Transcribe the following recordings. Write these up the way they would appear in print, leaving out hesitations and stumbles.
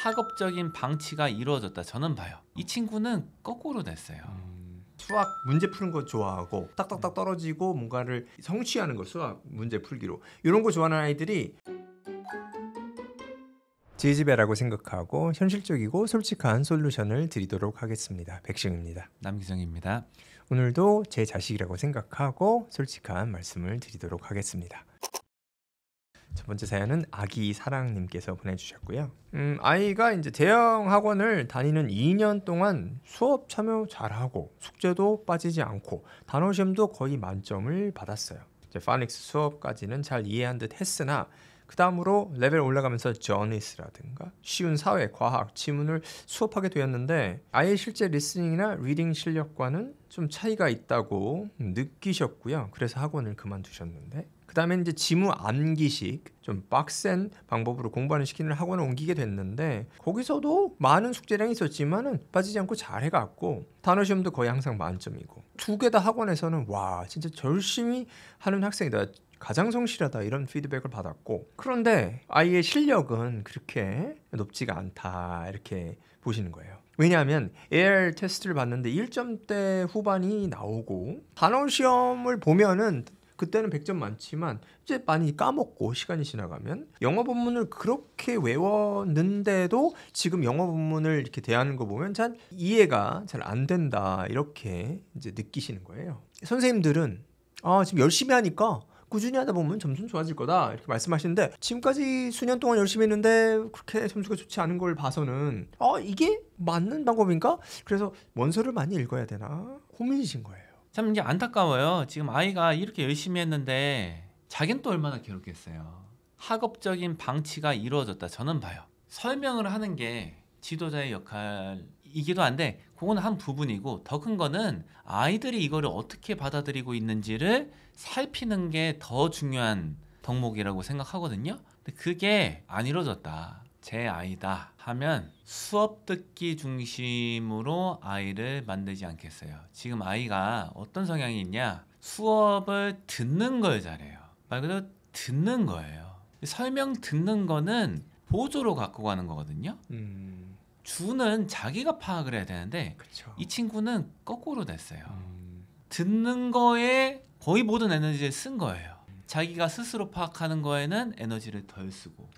학업적인 방치가 이루어졌다 저는 봐요. 이 친구는 거꾸로 됐어요. 수학 문제 푸는 거 좋아하고 딱딱딱 떨어지고 뭔가를 성취하는 거, 수학 문제 풀기로 이런 거 좋아하는 아이들이 지지배라고 생각하고 현실적이고 솔직한 솔루션을 드리도록 하겠습니다. 백승입니다. 남기정입니다. 오늘도 제 자식이라고 생각하고 솔직한 말씀을 드리도록 하겠습니다. 첫 번째 사연은 아기 사랑님께서 보내주셨고요. 아이가 이제 대형 학원을 다니는 2년 동안 수업 참여 잘하고 숙제도 빠지지 않고 단어 시험도 거의 만점을 받았어요. 이제 파닉스 수업까지는 잘 이해한 듯 했으나 그 다음으로 레벨 올라가면서 저니스라든가 쉬운 사회, 과학, 지문을 수업하게 되었는데 아이의 실제 리스닝이나 리딩 실력과는 좀 차이가 있다고 느끼셨고요. 그래서 학원을 그만두셨는데 그 다음에 이제 지문 암기식 좀 빡센 방법으로 공부하는 시키는 학원을 옮기게 됐는데 거기서도 많은 숙제량이 있었지만은 빠지지 않고 잘 해갔고 단어 시험도 거의 항상 만점이고 두 개 다 학원에서는 와 진짜 열심히 하는 학생이다, 가장 성실하다 이런 피드백을 받았고, 그런데 아이의 실력은 그렇게 높지가 않다 이렇게 보시는 거예요. 왜냐하면 AR 테스트를 봤는데 1점대 후반이 나오고 단어 시험을 보면은 그때는 100점 많지만 이제 많이 까먹고 시간이 지나가면 영어 본문을 그렇게 외웠는데도 지금 영어 본문을 이렇게 대하는 거 보면 잘 이해가 잘 안 된다 이렇게 이제 느끼시는 거예요. 선생님들은 지금 열심히 하니까 꾸준히 하다 보면 점수는 좋아질 거다 이렇게 말씀하시는데 지금까지 수년 동안 열심히 했는데 그렇게 점수가 좋지 않은 걸 봐서는 이게 맞는 방법인가? 그래서 원서를 많이 읽어야 되나 고민이신 거예요. 참 이제 안타까워요. 지금 아이가 이렇게 열심히 했는데 자기는 또 얼마나 괴롭겠어요. 학업적인 방치가 이루어졌다 저는 봐요. 설명을 하는 게 지도자의 역할이기도 한데 그건 한 부분이고 더 큰 거는 아이들이 이거를 어떻게 받아들이고 있는지를 살피는 게 더 중요한 덕목이라고 생각하거든요. 근데 그게 안 이루어졌다. 제 아이다 하면 수업 듣기 중심으로 아이를 만들지 않겠어요. 지금 아이가 어떤 성향이 있냐? 수업을 듣는 걸 잘해요. 말 그대로 듣는 거예요. 설명 듣는 거는 보조로 갖고 가는 거거든요. 주는 자기가 파악을 해야 되는데 그쵸. 이 친구는 거꾸로 됐어요. 듣는 거에 거의 모든 에너지를 쓴 거예요. 자기가 스스로 파악하는 거에는 에너지를 덜 쓰고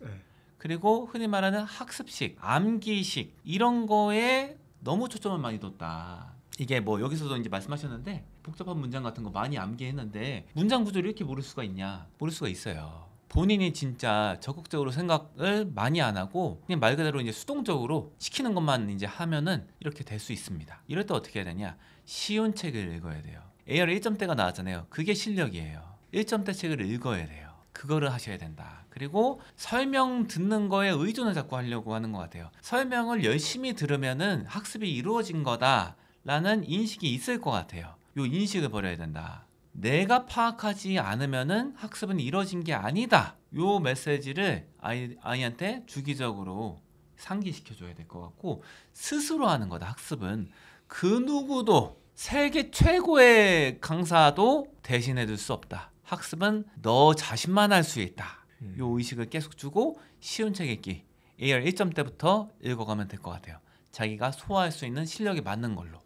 그리고 흔히 말하는 학습식, 암기식 이런 거에 너무 초점을 많이 뒀다. 이게 뭐 여기서도 이제 말씀하셨는데 복잡한 문장 같은 거 많이 암기했는데 문장 구조를 이렇게 모를 수가 있냐? 모를 수가 있어요. 본인이 진짜 적극적으로 생각을 많이 안 하고 그냥 말 그대로 이제 수동적으로 시키는 것만 이제 하면은 이렇게 될 수 있습니다. 이럴 때 어떻게 해야 되냐? 쉬운 책을 읽어야 돼요. AR 1점대가 나왔잖아요. 그게 실력이에요. 1점대 책을 읽어야 돼요. 그거를 하셔야 된다. 그리고 설명 듣는 거에 의존을 자꾸 하려고 하는 것 같아요. 설명을 열심히 들으면은 학습이 이루어진 거다라는 인식이 있을 것 같아요. 요 인식을 버려야 된다. 내가 파악하지 않으면은 학습은 이루어진 게 아니다. 요 메시지를 아이한테 주기적으로 상기시켜줘야 될 것 같고 스스로 하는 거다. 학습은 그 누구도 세계 최고의 강사도 대신해줄 수 없다. 학습은 너 자신만 할 수 있다. 요 의식을 계속 주고 쉬운 책 읽기 AR 1점대부터 읽어가면 될 것 같아요. 자기가 소화할 수 있는 실력에 맞는 걸로.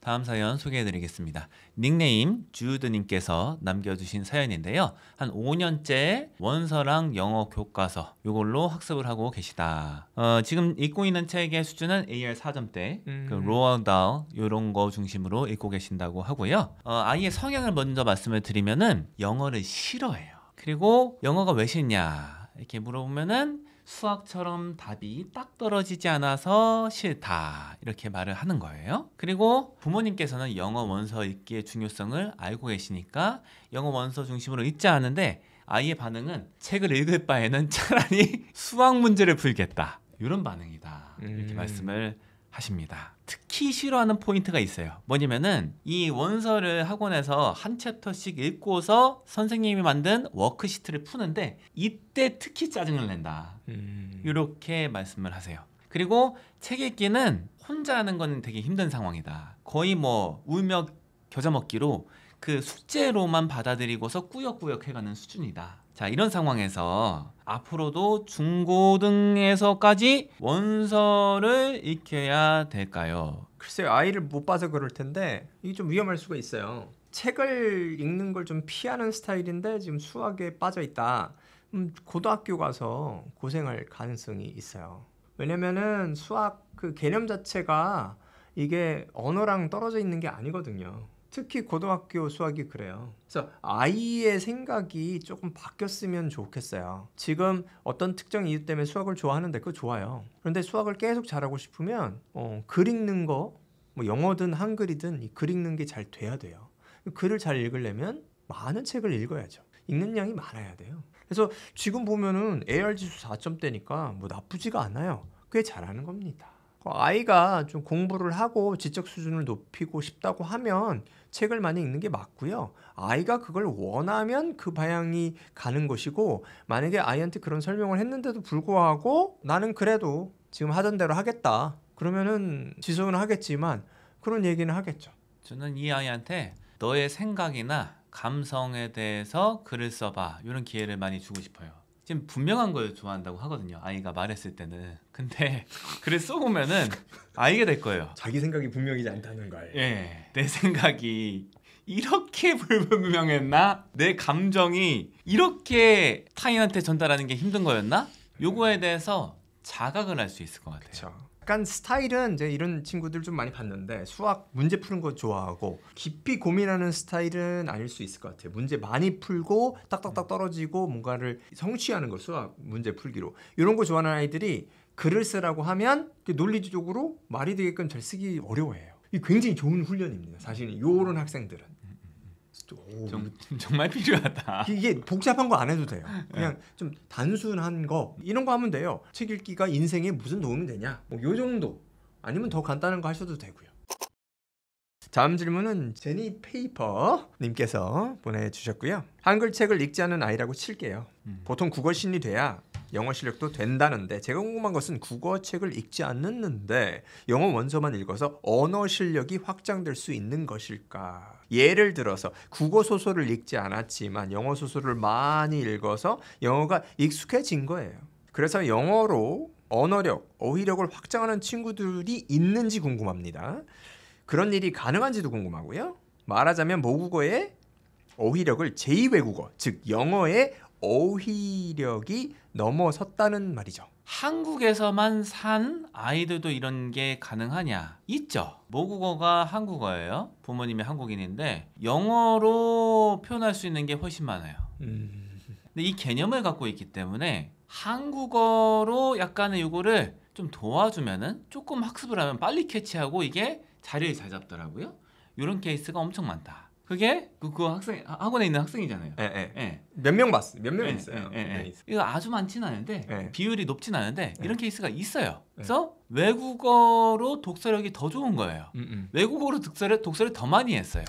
다음 사연 소개해드리겠습니다. 닉네임 주드님께서 남겨주신 사연인데요. 한 5년째 원서랑 영어 교과서 요걸로 학습을 하고 계시다. 지금 읽고 있는 책의 수준은 AR 4점대 그 로ald 다hl 요런 거 중심으로 읽고 계신다고 하고요. 아이의 성향을 먼저 말씀을 드리면은 영어를 싫어해요. 그리고 영어가 왜 싫냐 이렇게 물어보면은 수학처럼 답이 딱 떨어지지 않아서 싫다 이렇게 말을 하는 거예요. 그리고 부모님께서는 영어 원서 읽기의 중요성을 알고 계시니까 영어 원서 중심으로 읽지 않는데 아이의 반응은 책을 읽을 바에는 차라리 수학 문제를 풀겠다 이런 반응이다 이렇게 말씀을 하십니다. 특히 싫어하는 포인트가 있어요. 뭐냐면은 이 원서를 학원에서 한 챕터씩 읽고서 선생님이 만든 워크시트를 푸는데 이때 특히 짜증을 낸다. 이렇게 말씀을 하세요. 그리고 책 읽기는 혼자 하는 건 되게 힘든 상황이다. 거의 뭐 울며 겨자 먹기로 그 숙제로만 받아들이고서 꾸역꾸역 해가는 수준이다. 자, 이런 상황에서 앞으로도 중고등에서까지 원서를 익혀야 될까요? 글쎄요, 아이를 못 봐서 그럴 텐데 이게 좀 위험할 수가 있어요. 책을 읽는 걸 좀 피하는 스타일인데 지금 수학에 빠져 있다. 고등학교 가서 고생할 가능성이 있어요. 왜냐면은 수학 그 개념 자체가 이게 언어랑 떨어져 있는 게 아니거든요. 특히 고등학교 수학이 그래요. 그래서 아이의 생각이 조금 바뀌었으면 좋겠어요. 지금 어떤 특정 이유 때문에 수학을 좋아하는데 그거 좋아요. 그런데 수학을 계속 잘하고 싶으면 글 읽는 거, 뭐 영어든 한글이든 이 글 읽는 게 잘 돼야 돼요. 글을 잘 읽으려면 많은 책을 읽어야죠. 읽는 양이 많아야 돼요. 그래서 지금 보면은 AR 지수 4점대니까 뭐 나쁘지가 않아요. 꽤 잘하는 겁니다. 아이가 좀 공부를 하고 지적 수준을 높이고 싶다고 하면 책을 많이 읽는 게 맞고요. 아이가 그걸 원하면 그 방향이 가는 것이고, 만약에 아이한테 그런 설명을 했는데도 불구하고 나는 그래도 지금 하던 대로 하겠다, 그러면은 지속은 하겠지만 그런 얘기는 하겠죠. 저는 이 아이한테 너의 생각이나 감성에 대해서 글을 써봐, 이런 기회를 많이 주고 싶어요. 지금 분명한 걸 좋아한다고 하거든요, 아이가 말했을 때는. 근데 글을 써보면은 알게 될 거예요. 자기 생각이 분명하지 않다는 걸. 예, 내 생각이 이렇게 불분명했나? 내 감정이 이렇게 타인한테 전달하는 게 힘든 거였나? 요거에 대해서 자각을 할 수 있을 것 같아요. 그렇죠. 약간 스타일은 이제 이런 친구들 좀 많이 봤는데 수학 문제 푸는 거 좋아하고 깊이 고민하는 스타일은 아닐 수 있을 것 같아요. 문제 많이 풀고 딱딱딱 떨어지고 뭔가를 성취하는 거, 수학 문제 풀기로 이런 거 좋아하는 아이들이 글을 쓰라고 하면 논리적으로 말이 되게끔 잘 쓰기 어려워해요. 이게 굉장히 좋은 훈련입니다. 사실 이런 학생들은. 정말 필요하다. 이게 복잡한 거 안 해도 돼요. 그냥 좀 단순한 거 이런 거 하면 돼요. 책 읽기가 인생에 무슨 도움이 되냐, 뭐 요 정도, 아니면 더 간단한 거 하셔도 되고요. 다음 질문은 제니 페이퍼 님께서 보내주셨고요. 한글 책을 읽지 않은 아이라고 칠게요. 보통 국어 신이 돼야 영어 실력도 된다는데, 제가 궁금한 것은 국어 책을 읽지 않는데 영어 원서만 읽어서 언어 실력이 확장될 수 있는 것일까? 예를 들어서 국어 소설을 읽지 않았지만 영어 소설을 많이 읽어서 영어가 익숙해진 거예요. 그래서 영어로 언어력, 어휘력을 확장하는 친구들이 있는지 궁금합니다. 그런 일이 가능한지도 궁금하고요. 말하자면 모국어의 어휘력을 제2외국어, 즉 영어의 어휘력이 넘어섰다는 말이죠. 한국에서만 산 아이들도 이런 게 가능하냐? 있죠. 모국어가 한국어예요. 부모님이 한국인인데 영어로 표현할 수 있는 게 훨씬 많아요. 근데 이 개념을 갖고 있기 때문에 한국어로 약간의 요거를 좀 도와주면은 조금 학습을 하면 빨리 캐치하고 이게 자리를 잘 잡더라고요. 이런 케이스가 엄청 많다. 그게 그 학생, 학원에 있는 학생이잖아요. 예. 몇 명 봤어요. 몇 명 있어요. 이거 아주 많지는 않은데 비율이 높진 않은데 이런 케이스가 있어요. 그래서 외국어로 독서력이 더 좋은 거예요. 외국어로 독서를 더 많이 했어요.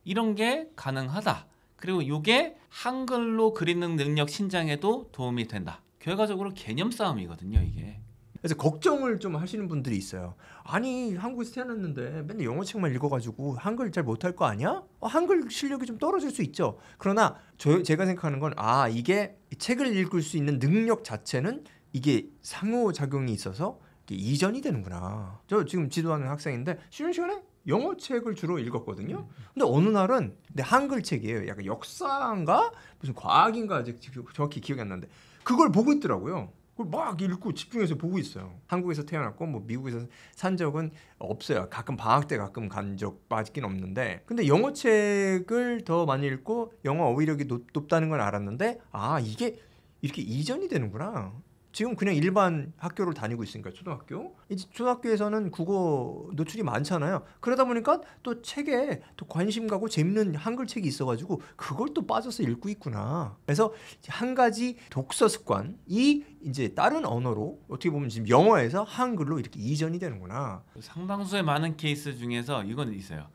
이런 게 가능하다. 그리고 이게 한글로 글 읽는 능력 신장에도 도움이 된다. 결과적으로 개념 싸움이거든요, 이게. 그래서 걱정을 좀 하시는 분들이 있어요. 아니, 한국에서 태어났는데 맨날 영어책만 읽어가지고 한글 잘 못할 거 아니야? 한글 실력이 좀 떨어질 수 있죠. 그러나 제가 생각하는 건 이게 책을 읽을 수 있는 능력 자체는 이게 상호작용이 있어서 이게 이전이 되는구나. 저 지금 지도하는 학생인데 쉬는 시간에 영어책을 주로 읽었거든요. 근데 어느 날은 한글 책이에요. 약간 역사인가 무슨 과학인가 아직 정확히 기억이 안 나는데 그걸 보고 있더라고요. 그걸 막 읽고 집중해서 보고 있어요. 한국에서 태어났고 뭐 미국에서 산 적은 없어요. 가끔 방학 때 가끔 간 적 빠지긴 없는데, 근데 영어 책을 더 많이 읽고 영어 어휘력이 높다는 걸 알았는데 이게 이렇게 이전이 되는구나. 지금 그냥 일반 학교를 다니고 있으니까 초등학교. 이제 초등학교에서는 국어 노출이 많잖아요. 그러다 보니까 또 책에 또 관심 가고 재밌는 한글 책이 있어가지고 그걸 또 빠져서 읽고 있구나. 그래서 한 가지 독서 습관이 이제 다른 언어로 어떻게 보면 지금 영어에서 한글로 이렇게 이전이 되는구나. 상당수의 많은 케이스 중에서 이건 있어요.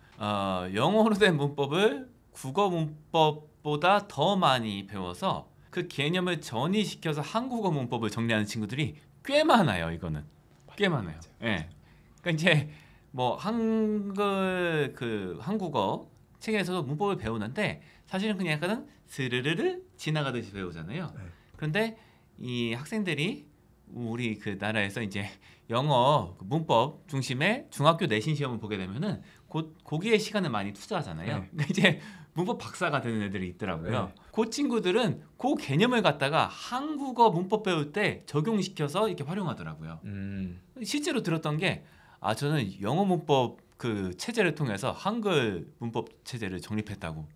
영어로 된 문법을 국어 문법보다 더 많이 배워서 그 개념을 전이시켜서 한국어 문법을 정리하는 친구들이 꽤 많아요. 이거는 꽤 많아요. 예. 그러니까 이제 뭐 한국어 책에서도 문법을 배우는데 사실은 그냥 약간은 스르르르 지나가듯이 배우잖아요. 그런데 이 학생들이 우리 그 나라에서 이제 영어 문법 중심의 중학교 내신 시험을 보게 되면은 거기에 시간을 많이 투자하잖아요. 근데 이제 문법 박사가 되는 애들이 있더라고요. 그 친구들은 그 개념을 갖다가 한국어 문법 배울 때 적용시켜서 이렇게 활용하더라고요. 실제로 들었던 게 저는 영어 문법 그 체제를 통해서 한글 문법 체제를 정립했다고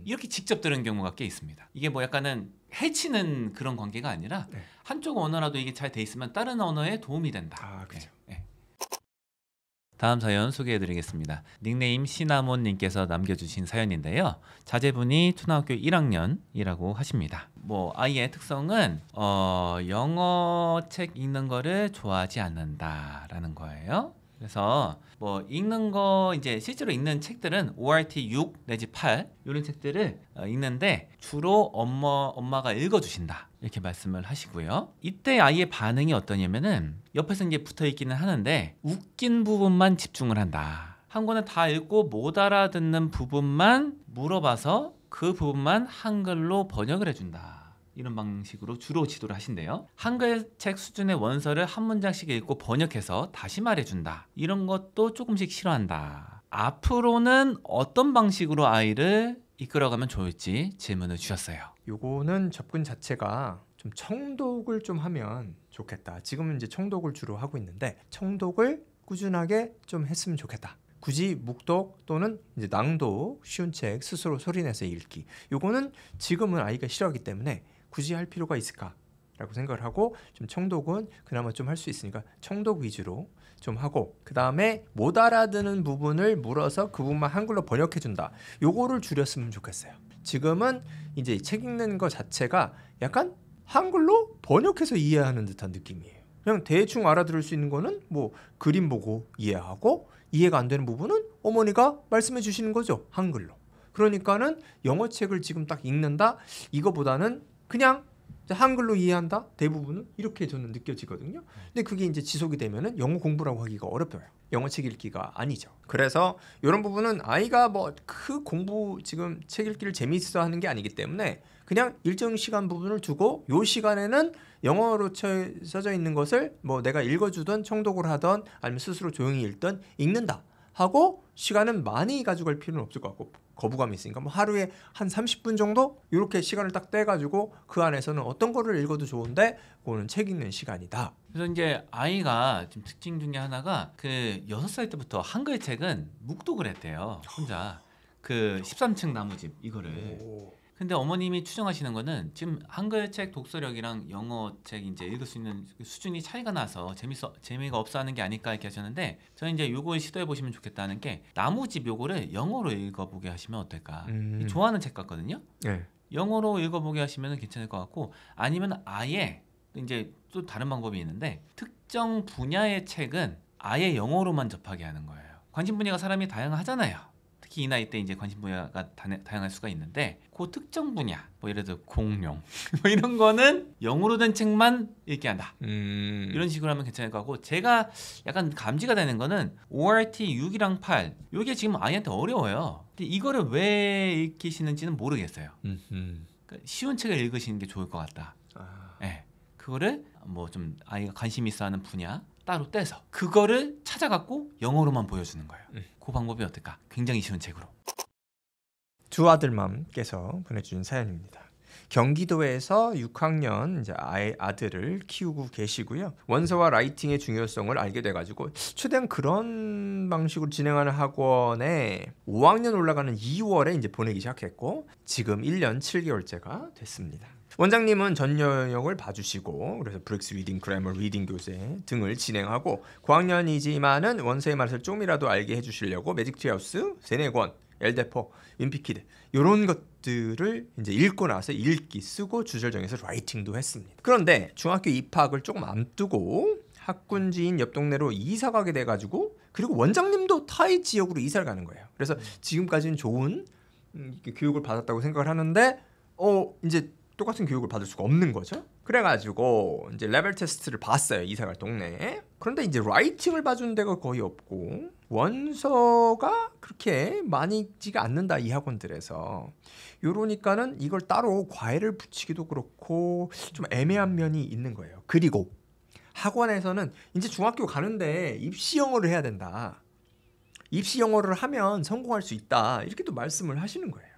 이렇게 직접 들은 경우가 꽤 있습니다. 이게 뭐 약간은 해치는 그런 관계가 아니라 한쪽 언어라도 이게 잘 돼 있으면 다른 언어에 도움이 된다. 그렇죠. 다음 사연 소개해드리겠습니다. 닉네임 시나몬님께서 남겨주신 사연인데요. 자제분이 초등학교 1학년이라고 하십니다. 뭐 아이의 특성은 영어 책 읽는 거를 좋아하지 않는다라는 거예요. 그래서 뭐 읽는 거 이제 실제로 읽는 책들은 ORT 6 내지 8 이런 책들을 읽는데 주로 엄마가 읽어주신다 이렇게 말씀을 하시고요. 이때 아이의 반응이 어떠냐면은 옆에서 이제 붙어 있기는 하는데 웃긴 부분만 집중을 한다. 한 권을 다 읽고 못 알아듣는 부분만 물어봐서 그 부분만 한글로 번역을 해준다. 이런 방식으로 주로 지도를 하신대요. 한글책 수준의 원서를 한 문장씩 읽고 번역해서 다시 말해준다. 이런 것도 조금씩 싫어한다. 앞으로는 어떤 방식으로 아이를 이끌어가면 좋을지 질문을 주셨어요. 요거는 접근 자체가 좀 청독을 좀 하면 좋겠다. 지금은 이제 청독을 주로 하고 있는데 청독을 꾸준하게 좀 했으면 좋겠다. 굳이 묵독 또는 이제 낭독, 쉬운 책 스스로 소리내서 읽기. 요거는 지금은 아이가 싫어하기 때문에 굳이 할 필요가 있을까라고 생각을 하고 좀 청독은 그나마 좀 할 수 있으니까 청독 위주로 좀 하고 그 다음에 못 알아듣는 부분을 물어서 그 부분만 한글로 번역해준다. 요거를 줄였으면 좋겠어요. 지금은 이제 책 읽는 거 자체가 약간 한글로 번역해서 이해하는 듯한 느낌이에요. 그냥 대충 알아들을 수 있는 거는 뭐 그림 보고 이해하고 이해가 안 되는 부분은 어머니가 말씀해 주시는 거죠. 한글로. 그러니까는 영어 책을 지금 딱 읽는다 이거보다는 그냥 한글로 이해한다 대부분은 이렇게 저는 느껴지거든요. 근데 그게 이제 지속이 되면은 영어 공부라고 하기가 어렵어요. 영어 책 읽기가 아니죠. 그래서 이런 부분은 아이가 뭐 그 공부 지금 책 읽기를 재미있어 하는 게 아니기 때문에 그냥 일정 시간 부분을 두고 요 시간에는 영어로 써져 있는 것을 뭐 내가 읽어주던 청독을 하던 아니면 스스로 조용히 읽던 읽는다 하고 시간은 많이 가져갈 필요는 없을 것 같고 거부감이 있으니까 뭐 하루에 한 30분 정도 이렇게 시간을 딱 떼가지고 그 안에서는 어떤 거를 읽어도 좋은데 그거는 책 읽는 시간이다. 그래서 이제 아이가 좀 특징 중에 하나가 그 6살 때부터 한글 책은 묵독을 했대요. 혼자 그 13층 나무집 이거를. 근데 어머님이 추정하시는 거는 지금 한글 책 독서력이랑 영어 책 이제 읽을 수 있는 수준이 차이가 나서 재미가 없어 하는 게 아닐까 이렇게 하셨는데 저는 이제 요걸 시도해 보시면 좋겠다는 게 나무집 요거를 영어로 읽어보게 하시면 어떨까. 좋아하는 책 같거든요. 영어로 읽어보게 하시면 괜찮을 것 같고 아니면 아예 이제 또 다른 방법이 있는데 특정 분야의 책은 아예 영어로만 접하게 하는 거예요. 관심 분야가 사람이 다양하잖아요. 특히 이 나이 때 이제 관심 분야가 다양할 수가 있는데 그 특정 분야 뭐 예를 들어 공룡 뭐 이런 거는 영어로 된 책만 읽게 한다. 이런 식으로 하면 괜찮을 것 같고 제가 약간 감지가 되는 거는 ORT 6이랑 8 이게 지금 아이한테 어려워요. 근데 이거를 왜 읽히시는지는 모르겠어요. 그러니까 쉬운 책을 읽으시는 게 좋을 것 같다. 네. 그거를 뭐 좀 아이가 관심 있어하는 분야 따로 떼서 그거를 찾아갖고 영어로만 보여주는 거예요. 그 방법이 어떨까? 굉장히 쉬운 책으로. 두 아들맘께서 보내주신 사연입니다. 경기도에서 6학년 이제 아들을 키우고 계시고요. 원서와 라이팅의 중요성을 알게 돼가지고 최대한 그런 방식으로 진행하는 학원에 5학년 올라가는 2월에 이제 보내기 시작했고 지금 1년 7개월째가 됐습니다. 원장님은 전 영역을 봐주시고 그래서 브릭스 리딩, 그래머 리딩 교재 등을 진행하고 고학년이지만은 원서의 맛을 조금이라도 알게 해주시려고 매직트리하우스, 세네권, 엘데포, 윈피키드 이런 것들을 이제 읽고 나서 읽기, 쓰고 주절 정해서 라이팅도 했습니다. 그런데 중학교 입학을 조금 앞두고 학군지인 옆 동네로 이사 가게 돼가지고 그리고 원장님도 타이 지역으로 이사를 가는 거예요. 그래서 지금까지는 좋은 교육을 받았다고 생각을 하는데 이제 똑같은 교육을 받을 수가 없는 거죠. 그래가지고 이제 레벨 테스트를 봤어요. 이사갈 동네에. 그런데 이제 라이팅을 봐주는 데가 거의 없고 원서가 그렇게 많이 있지가 않는다 이 학원들에서. 이러니까는 이걸 따로 과외를 붙이기도 그렇고 좀 애매한 면이 있는 거예요. 그리고 학원에서는 이제 중학교 가는데 입시 영어를 해야 된다. 입시 영어를 하면 성공할 수 있다. 이렇게 또 말씀을 하시는 거예요.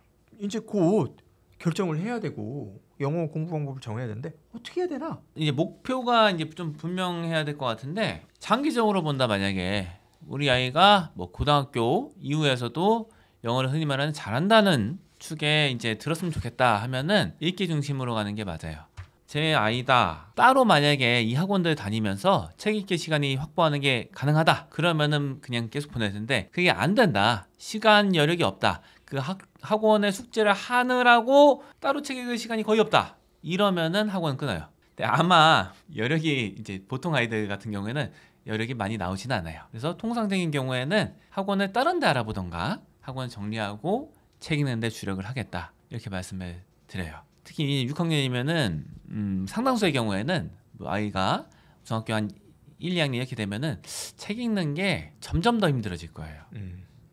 이제 곧 결정을 해야 되고 영어 공부 방법을 정해야 되는데 어떻게 해야 되나? 이제 목표가 이제 좀 분명해야 될 것 같은데 장기적으로 본다 만약에 우리 아이가 뭐 고등학교 이후에서도 영어를 흔히 말하는 잘한다는 축에 이제 들었으면 좋겠다 하면은 읽기 중심으로 가는 게 맞아요. 제 아이다 따로 만약에 이 학원들 다니면서 책 읽기 시간이 확보하는 게 가능하다 그러면은 그냥 계속 보내야 되는데 그게 안 된다 시간 여력이 없다 그 학원의 숙제를 하느라고 따로 책 읽을 시간이 거의 없다 이러면은 학원 끊어요. 근데 아마 여력이 이제 보통 아이들 같은 경우에는 여력이 많이 나오지는 않아요. 그래서 통상적인 경우에는 학원을 다른 데 알아보던가 학원을 정리하고 책 읽는 데 주력을 하겠다 이렇게 말씀을 드려요. 특히 6학년이면은 상당수의 경우에는 뭐 아이가 중학교 한 1, 2학년 이렇게 되면은 책 읽는 게 점점 더 힘들어질 거예요.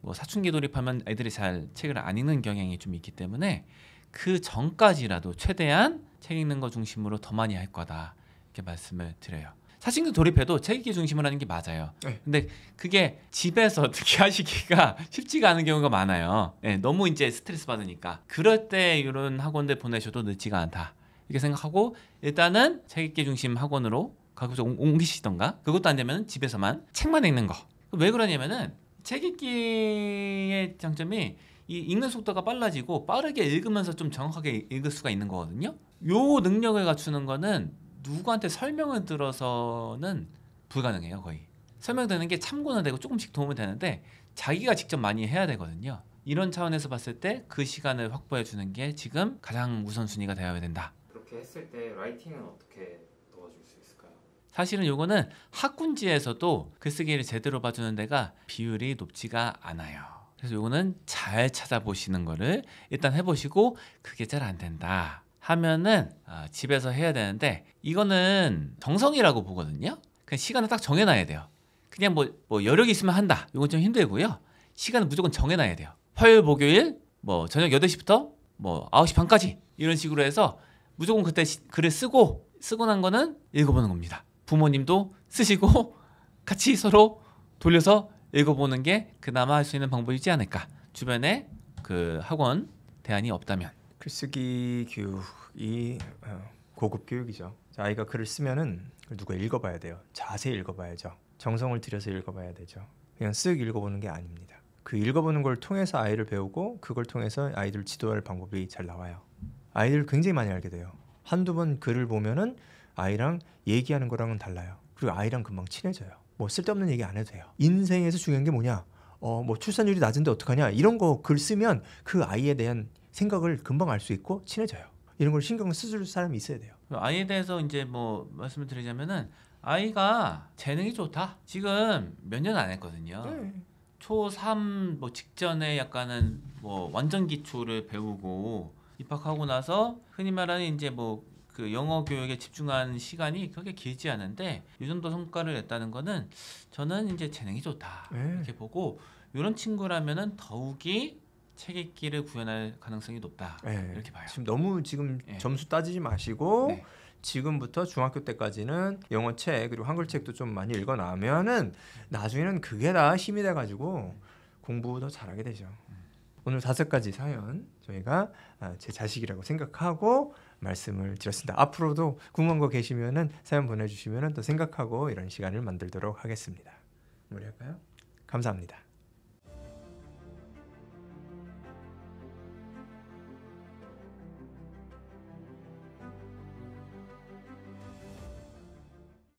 뭐 사춘기 돌입하면 애들이 잘 책을 안 읽는 경향이 좀 있기 때문에 그 전까지라도 최대한 책 읽는 거 중심으로 더 많이 할 거다 이렇게 말씀을 드려요. 사춘기 돌입해도 책 읽기 중심으로 하는 게 맞아요. 네. 근데 그게 집에서 어떻게 하시기가 쉽지가 않은 경우가 많아요. 네, 너무 이제 스트레스 받으니까. 그럴 때 이런 학원들 보내셔도 늦지가 않다. 이렇게 생각하고 일단은 책 읽기 중심 학원으로 가급적 옮기시던가 그것도 안 되면 집에서만 책만 읽는 거. 왜 그러냐면은 책 읽기의 장점이 이 읽는 속도가 빨라지고 빠르게 읽으면서 좀 정확하게 읽을 수가 있는 거거든요. 요 능력을 갖추는 거는 누구한테 설명을 들어서는 불가능해요. 거의 설명되는 게 참고는 되고 조금씩 도움이 되는데 자기가 직접 많이 해야 되거든요. 이런 차원에서 봤을 때 그 시간을 확보해 주는 게 지금 가장 우선순위가 되어야 된다. 그렇게 했을 때 라이팅은 어떻게 도와줄 수 있을까요? 사실은 요거는 학군지에서도 글쓰기를 제대로 봐주는 데가 비율이 높지가 않아요. 그래서 요거는 잘 찾아보시는 거를 일단 해보시고 그게 잘 안 된다 하면은 집에서 해야 되는데 이거는 정성이라고 보거든요. 그냥 시간을 딱 정해놔야 돼요. 그냥 뭐 여력이 있으면 한다. 이건 좀 힘들고요. 시간을 무조건 정해놔야 돼요. 화요일, 목요일 뭐 저녁 8시부터 뭐 9시 반까지 이런 식으로 해서 무조건 그때 글을 쓰고 난 거는 읽어보는 겁니다. 부모님도 쓰시고 같이 서로 돌려서 읽어보는 게 그나마 할 수 있는 방법이지 않을까. 주변에 그 학원 대안이 없다면. 글쓰기 교육이 고급 교육이죠. 아이가 글을 쓰면은 누가 읽어봐야 돼요. 자세히 읽어봐야죠. 정성을 들여서 읽어봐야 되죠. 그냥 쓱 읽어보는 게 아닙니다. 그 읽어보는 걸 통해서 아이를 배우고 그걸 통해서 아이들 지도할 방법이 잘 나와요. 아이들 굉장히 많이 알게 돼요. 한두 번 글을 보면은 아이랑 얘기하는 거랑은 달라요. 그리고 아이랑 금방 친해져요. 뭐 쓸데없는 얘기 안 해도 돼요. 인생에서 중요한 게 뭐냐? 뭐 출산율이 낮은데 어떡하냐? 이런 거 글 쓰면 그 아이에 대한 생각을 금방 알 수 있고 친해져요. 이런 걸 신경을 써줄 사람이 있어야 돼요. 아이에 대해서 이제 뭐 말씀을 드리자면은 아이가 재능이 좋다. 지금 몇 년 안 했거든요. 초3 뭐 직전에 약간은 뭐 완전 기초를 배우고 입학하고 나서 흔히 말하는 이제 뭐 그 영어 교육에 집중한 시간이 그렇게 길지 않은데 이 정도 성과를 냈다는 거는 저는 이제 재능이 좋다 이렇게 보고 이런 친구라면은 더욱이 책 읽기를 구현할 가능성이 높다 이렇게 봐요. 지금 너무 점수 따지지 마시고 지금부터 중학교 때까지는 영어책 그리고 한글책도 좀 많이 읽어나면은 나중에는 그게 다 힘이 돼가지고 공부 더 잘하게 되죠. 오늘 5가지 사연 저희가 제 자식이라고 생각하고 말씀을 드렸습니다. 앞으로도 궁금한 거 계시면은 사연 보내주시면은 또 생각하고 이런 시간을 만들도록 하겠습니다. 마무리할까요? 감사합니다.